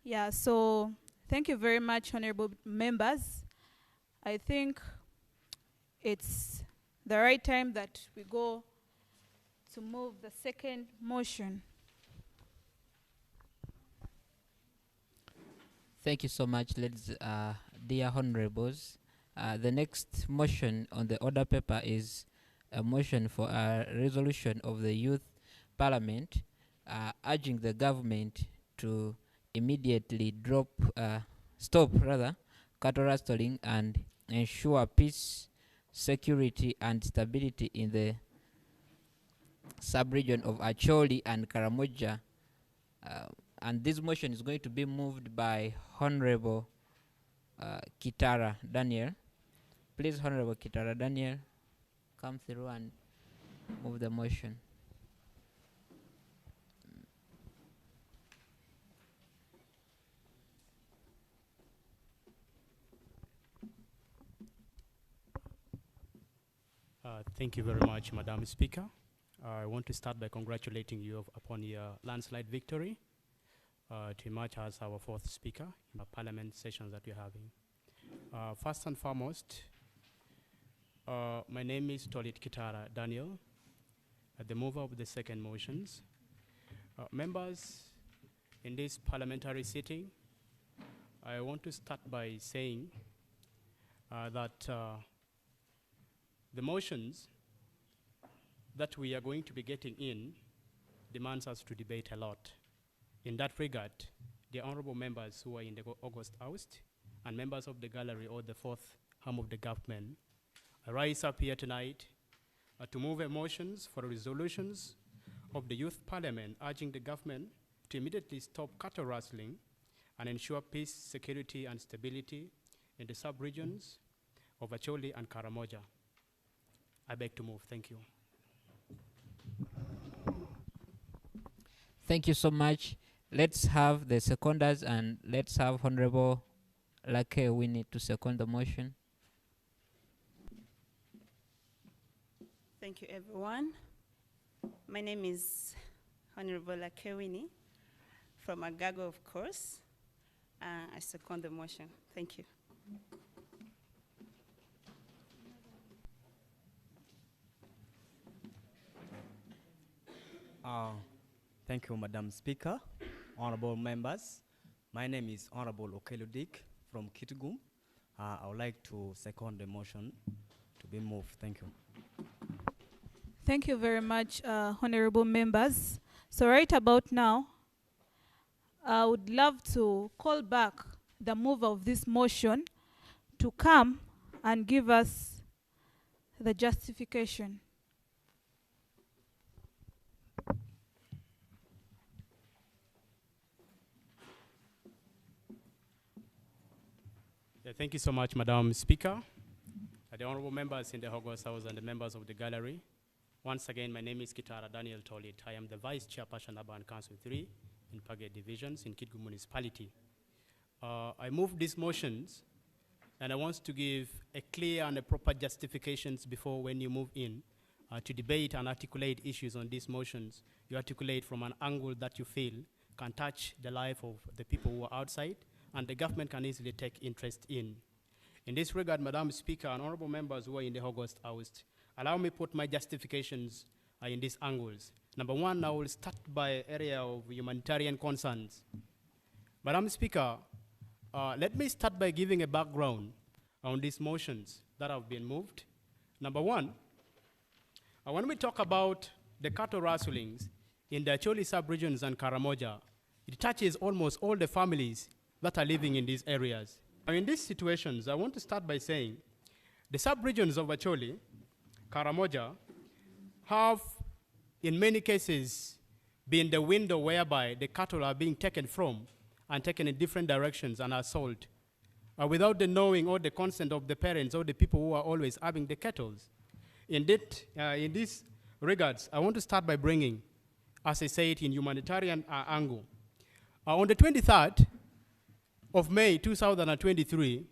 Yeah, so thank you very much, honorable members. I think it's the right time that we go to move the second motion. Thank you so much, ladies, dear honorables. The next motion on the order paper is a motion for a resolution of the Youth Parliament urging the government to immediately stop cattle rustling and ensure peace, security, and stability in the sub-region of Acoli and Karamoja. And this motion is going to be moved by Honorable Kitara Daniel. Please, Honorable Kitara Daniel, come through and move the motion. Thank you very much, Madam Speaker. I want to start by congratulating you upon your landslide victory to emerge as our fourth speaker in the parliament sessions that we're having. First and foremost, my name is Tolit Kitara Daniel, the mover of the second motions. Members, in this parliamentary sitting, I want to start by saying that the motions that we are going to be getting in demands us to debate a lot. In that regard, the honorable members who are in the August oust and members of the gallery or the fourth arm of the government, I rise up here tonight to move motions for resolutions of the Youth Parliament urging the government to immediately stop cattle rustling and ensure peace, security, and stability in the sub-regions of Acoli and Karamoja. I beg to move. Thank you. Thank you so much. Let's have the seconders and let's have Honorable Lake Winnie to second the motion. Thank you, everyone. My name is Honorable Lake Winnie from Agago, of course. I second the motion. Thank you. Thank you, Madam Speaker, honorable members. My name is Honorable Okeludik from Kitgum. I would like to second the motion to be moved. Thank you. Thank you very much, honorable members. So right about now, I would love to call back the mover of this motion to come and give us the justification. Thank you so much, Madam Speaker, the honorable members in the August House and the members of the gallery. Once again, my name is Kitara Daniel Tolit. I am the Vice Chairperson of Urban Council 3 in Page Divisions in Kitgum Municipality. I move these motions, and I want to give a clear and a proper justifications before when you move in to debate and articulate issues on these motions. You articulate from an angle that you feel can touch the life of the people who are outside, and the government can easily take interest in. In this regard, Madam Speaker and honorable members who are in the August oust, allow me put my justifications in these angles. Number one, I will start by area of humanitarian concerns. Madam Speaker, let me start by giving a background on these motions that have been moved. Number one, when we talk about the cattle rustlings in the Acoli sub-regions and Karamoja, it touches almost all the families that are living in these areas. In these situations, I want to start by saying the sub-regions of Acoli, Karamoja, have in many cases been the window whereby the cattle are being taken from and taken in different directions and are sold without the knowing or the consent of the parents or the people who are always having the cattle. In these regards, I want to start by bringing, as I say it, in humanitarian angle. On the 23rd of May 2023,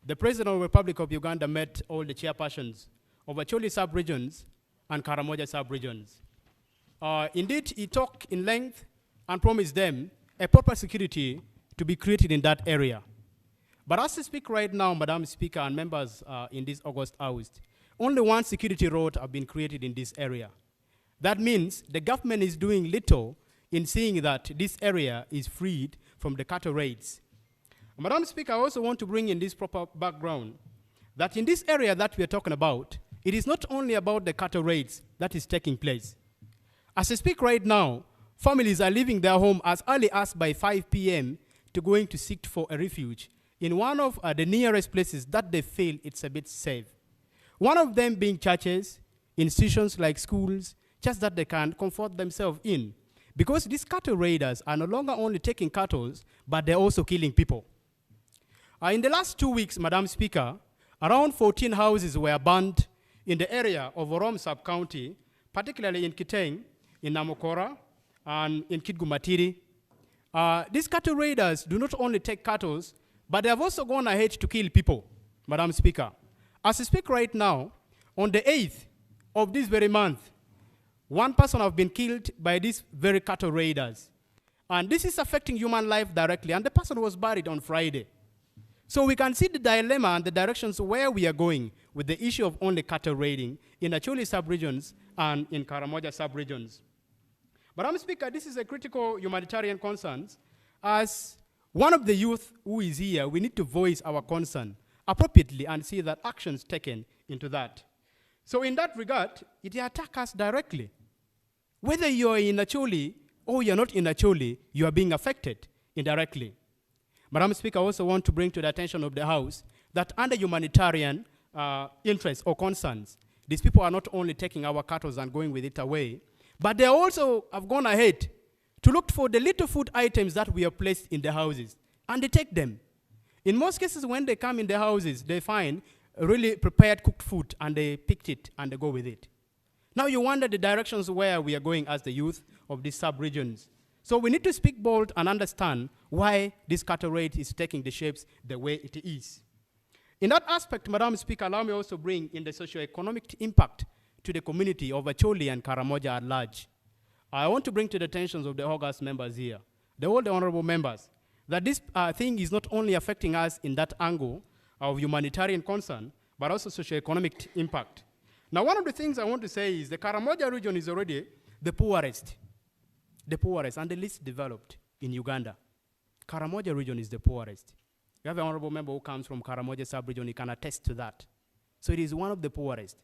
the President of the Republic of Uganda met all the chairpersons of Acoli sub-regions and Karamoja sub-regions. Indeed, he talked in length and promised them a proper security to be created in that area. But as I speak right now, Madam Speaker and members in this August House, only one security road have been created in this area. That means the government is doing little in seeing that this area is freed from the cattle raids. Madam Speaker, I also want to bring in this proper background that in this area that we are talking about, it is not only about the cattle raids that is taking place. As I speak right now, families are leaving their home as early as by 5 p.m. to going to seek for a refuge in one of the nearest places that they feel it's a bit safe. One of them being churches, institutions like schools, just that they can comfort themselves in. Because these cattle raiders are no longer only taking cattle, but they're also killing people. In the last 2 weeks, Madam Speaker, around 14 houses were burned in the area of Orom sub-county, particularly in Kiteng, in Namokora, and in Kitgumatiri. These cattle raiders do not only take cattle, but they have also gone ahead to kill people, Madam Speaker. As I speak right now, on the 8th of this very month, one person has been killed by these very cattle raiders. And this is affecting human life directly, and the person was buried on Friday. So we can see the dilemma and the directions where we are going with the issue of only cattle raiding in Acoli sub-regions and in Karamoja sub-regions. Madam Speaker, this is a critical humanitarian concern. As one of the youth who is here, we need to voice our concern appropriately and see that actions taken into that. So in that regard, it attacks us directly. Whether you're in Acoli or you're not in Acoli, you are being affected indirectly. Madam Speaker, I also want to bring to the attention of the House that under humanitarian interests or concerns, these people are not only taking our cattle and going with it away, but they also have gone ahead to look for the little food items that we have placed in the houses, and they take them. In most cases, when they come in the houses, they find really prepared cooked food, and they picked it, and they go with it. Now you wonder the directions where we are going as the youth of these sub-regions. So we need to speak bold and understand why this cattle raid is taking the shapes the way it is. In that aspect, Madam Speaker, allow me also bring in the socio-economic impact to the community of Acoli and Karamoja at large. I want to bring to the attention of the August members here, all the honorable members, that this thing is not only affecting us in that angle of humanitarian concern, but also socio-economic impact. Now, one of the things I want to say is the Karamoja region is already the poorest and the least developed in Uganda. Karamoja region is the poorest. You have an honorable member who comes from Karamoja sub-region, he can attest to that. So it is one of the poorest.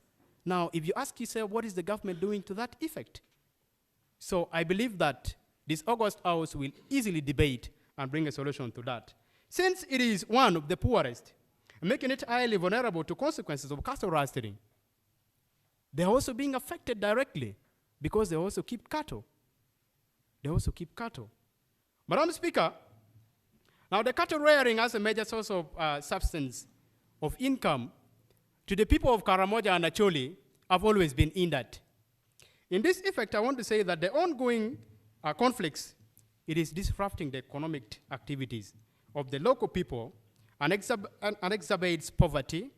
Now, if you ask yourself, what is the government doing to that effect? So I believe that this August House will easily debate and bring a solution to that. Since it is one of the poorest, making it highly vulnerable to consequences of cattle rustling, they're also being affected directly because they also keep cattle. Madam Speaker, now the cattle rearing as a major source of substance of income to the people of Karamoja and Acoli have always been hindered. In this effect, I want to say that the ongoing conflicts, it is disrupting the economic activities of the local people and exacerbates poverty,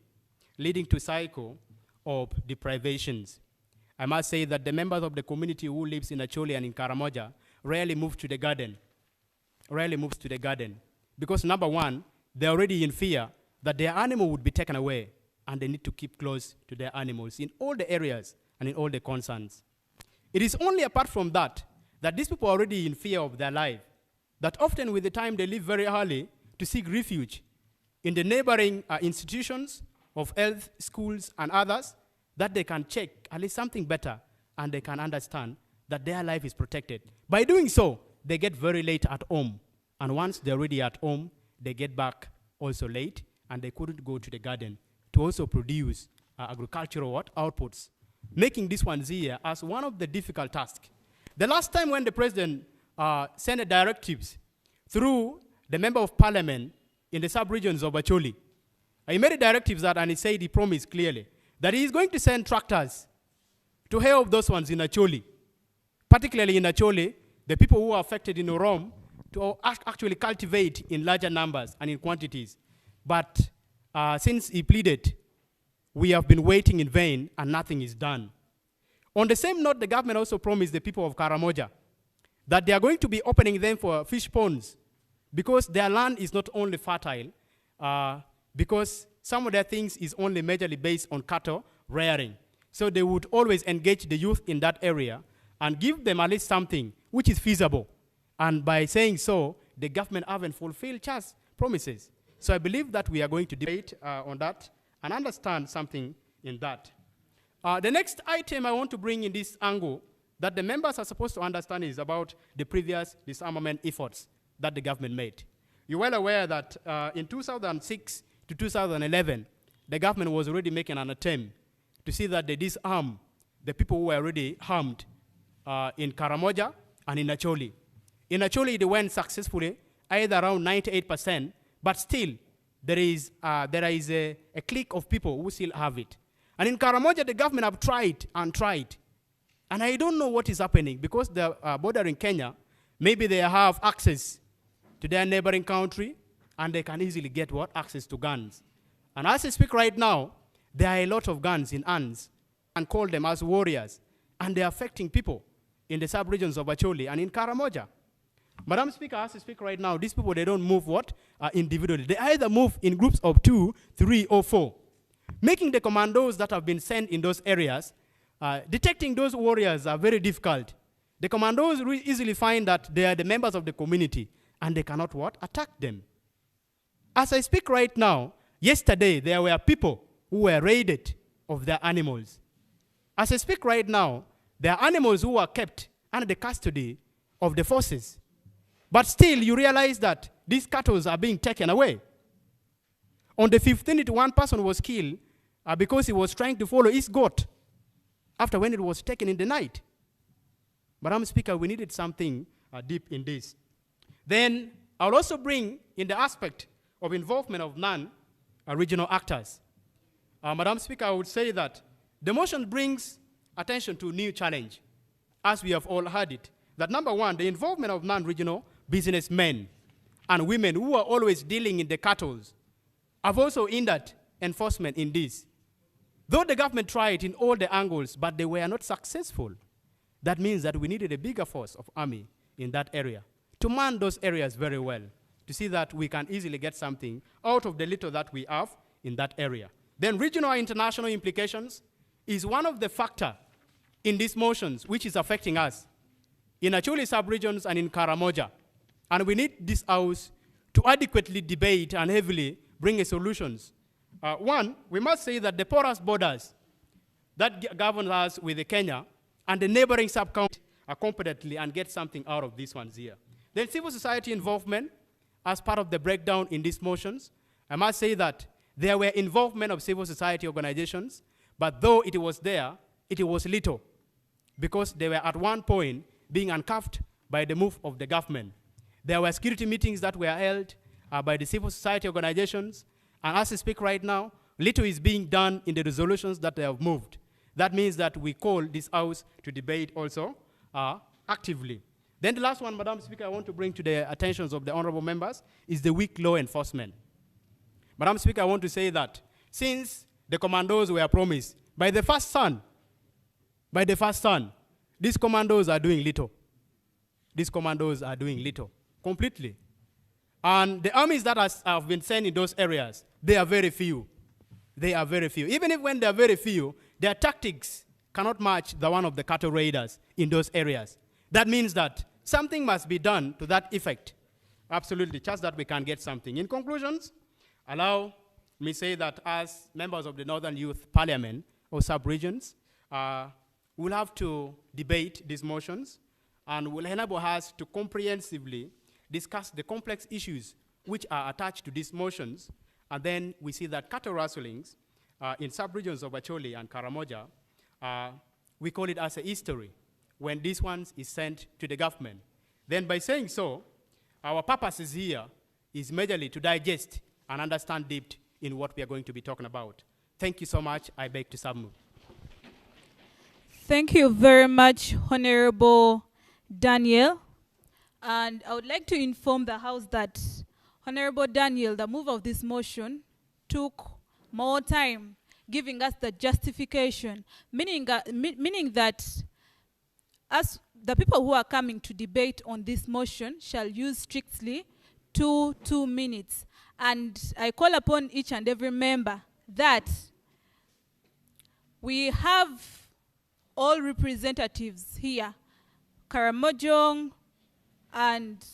leading to a cycle of deprivations. I must say that the members of the community who lives in Acoli and in Karamoja rarely move to the garden, because number one, they're already in fear that their animal would be taken away, and they need to keep close to their animals in all the areas and in all the concerns. It is only apart from that, that these people are already in fear of their life, that often with the time they leave very early to seek refuge in the neighboring institutions of health, schools, and others, that they can check at least something better, and they can understand that their life is protected. By doing so, they get very late at home. And once they're already at home, they get back also late, and they couldn't go to the garden to also produce agricultural outputs, making this one here as one of the difficult tasks. The last time when the president sent directives through the member of parliament in the sub-regions of Acoli, he made a directives that, and he said, he promised clearly that he is going to send tractors to help those ones in Acoli, particularly in Acoli, the people who are affected in Orom, to actually cultivate in larger numbers and in quantities. But since he pleaded, we have been waiting in vain and nothing is done. On the same note, the government also promised the people of Karamoja that they are going to be opening them for fish ponds, because their land is not only fertile, because some of their things is only majorly based on cattle rearing. So they would always engage the youth in that area and give them at least something which is feasible. And by saying so, the government haven't fulfilled just promises. So I believe that we are going to debate on that and understand something in that. The next item I want to bring in this angle that the members are supposed to understand is about the previous disarmament efforts that the government made. You're well aware that in 2006 to 2011, the government was already making an attempt to see that they disarm the people who were already harmed in Karamoja and in Acoli. In Acoli, they went successfully, either around 98%, but still there is a clique of people who still have it. And in Karamoja, the government have tried and tried. And I don't know what is happening because the border in Kenya, maybe they have access to their neighboring country and they can easily get what? Access to guns. And as I speak right now, there are a lot of guns in hands and call them as warriors. And they're affecting people in the sub-regions of Acoli and in Karamoja. Madam Speaker, as I speak right now, these people, they don't move what? Individually. They either move in groups of 2, 3, or 4, making the commandos that have been sent in those areas, detecting those warriors are very difficult. The commandos easily find that they are the members of the community and they cannot what? Attack them. As I speak right now, yesterday there were people who were raided of their animals. As I speak right now, there are animals who are kept under the custody of the forces. But still, you realize that these cattle are being taken away. On the 15th, one person was killed because he was trying to follow his goat after when it was taken in the night. Madam Speaker, we needed something deep in this. Then I'll also bring in the aspect of involvement of non-regional actors. Madam Speaker, I would say that the motion brings attention to a new challenge, as we have all heard it. That number one, the involvement of non-regional businessmen and women who are always dealing in the cattle have also hindered enforcement in this. Though the government tried in all the angles, but they were not successful. That means that we needed a bigger force of army in that area to man those areas very well, to see that we can easily get something out of the little that we have in that area. Then regional and international implications is one of the factors in these motions which is affecting us in Acoli sub-regions and in Karamoja. And we need this house to adequately debate and heavily bring solutions. One, we must say that the porous borders that govern us with Kenya and the neighboring sub-county are competently and get something out of these ones here. Then civil society involvement as part of the breakdown in these motions. I must say that there were involvement of civil society organizations, but though it was there, it was little because they were at one point being uncuffed by the move of the government. There were security meetings that were held by the civil society organizations, and as I speak right now, little is being done in the resolutions that they have moved. That means that we call this house to debate also actively. Then the last one, Madam Speaker, I want to bring to the attentions of the honorable members is the weak law enforcement. Madam Speaker, I want to say that since the commandos were promised, by the first son, these commandos are doing little. These commandos are doing little, completely. And the armies that have been sent in those areas, they are very few. They are very few. Even if when they are very few, their tactics cannot match the one of the cattle raiders in those areas. That means that something must be done to that effect. Absolutely, just that we can get something. In conclusions, allow me say that as members of the Northern Youth Parliament or sub-regions, we'll have to debate these motions and will enable us to comprehensively discuss the complex issues which are attached to these motions. And then we see that cattle rustlings in sub-regions of Acoli and Karamoja, we call it as a history when this one is sent to the government. Then by saying so, our purpose is here is majorly to digest and understand deep in what we are going to be talking about. Thank you so much. I beg to submit. Thank you very much, Honorable Daniel. And I would like to inform the House that Honorable Daniel, the mover of this motion, took more time giving us the justification, meaning that as the people who are coming to debate on this motion shall use strictly 2 minutes. And I call upon each and every member that we have all representatives here, Karamojong and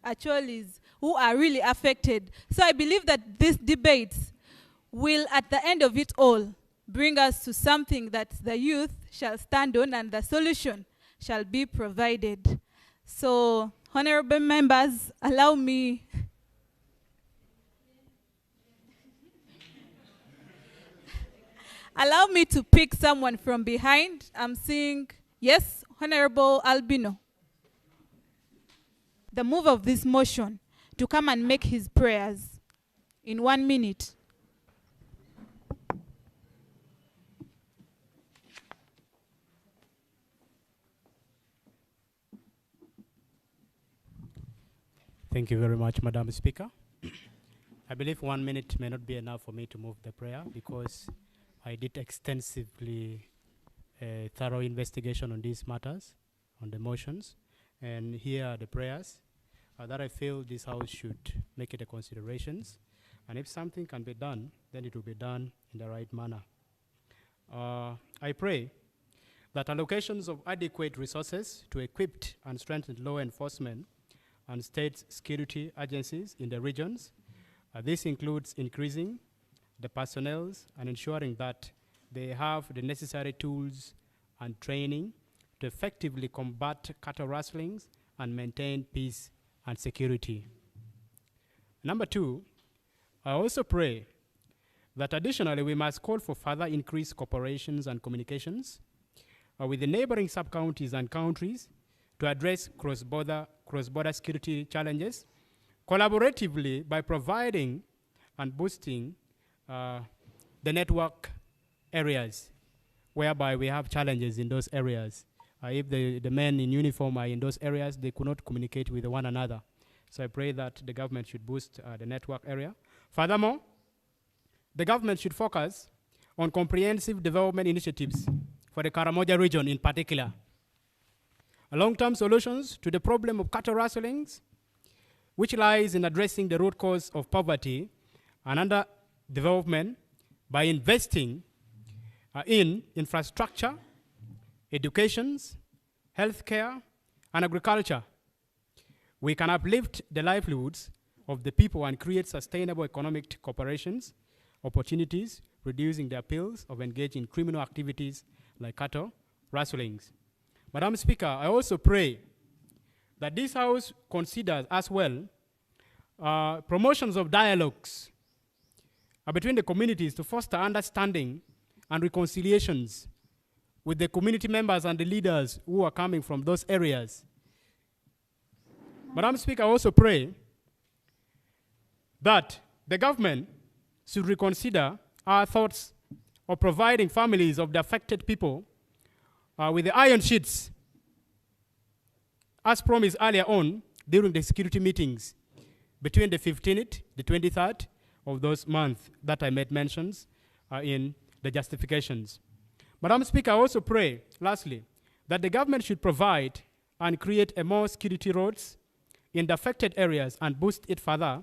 Acholis, who are really affected. So I believe that this debate will, at the end of it all, bring us to something that the youth shall stand on and the solution shall be provided. So, honorable members, allow me to pick someone from behind. I'm seeing, yes, Honorable Albino, the move of this motion, to come and make his prayers in 1 minute. Thank you very much, Madam Speaker. I believe 1 minute may not be enough for me to move the prayer because I did extensively thorough investigation on these matters, on the motions, and here are the prayers that I feel this House should make it a considerations. And if something can be done, then it will be done in the right manner. I pray that allocations of adequate resources to equip and strengthen law enforcement and state security agencies in the regions. This includes increasing the personnel and ensuring that they have the necessary tools and training to effectively combat cattle rustlings and maintain peace and security. Number 2, I also pray that additionally we must call for further increased cooperations and communications with the neighboring sub-counties and countries to address cross-border security challenges collaboratively by providing and boosting the network areas whereby we have challenges in those areas. If the men in uniform are in those areas, they could not communicate with one another. So I pray that the government should boost the network area. Furthermore, the government should focus on comprehensive development initiatives for the Karamoja region in particular. Long-term solutions to the problem of cattle rustlings, which lies in addressing the root cause of poverty and underdevelopment by investing in infrastructure, education, healthcare, and agriculture. We can uplift the livelihoods of the people and create sustainable economic cooperations, opportunities, reducing the appeals of engaging in criminal activities like cattle rustlings. Madam Speaker, I also pray that this House considers as well promotions of dialogues between the communities to foster understanding and reconciliations with the community members and the leaders who are coming from those areas. Madam Speaker, I also pray that the government should reconsider our thoughts of providing families of the affected people with the iron sheets, as promised earlier on during the security meetings between the 15th, the 23rd of those months that I made mentions in the justifications. Madam Speaker, I also pray, lastly, that the government should provide and create a more security roads in the affected areas and boost it further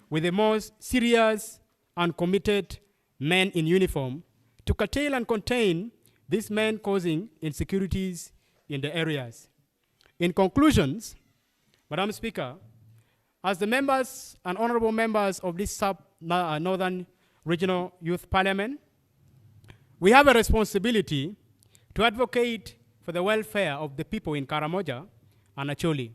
with the most serious and committed men in uniform to curtail and contain these men causing insecurities in the areas. In conclusions, Madam Speaker, as the members and honorable members of this Northern Regional Youth Parliament, we have a responsibility to advocate for the welfare of the people in Karamoja and Acoli.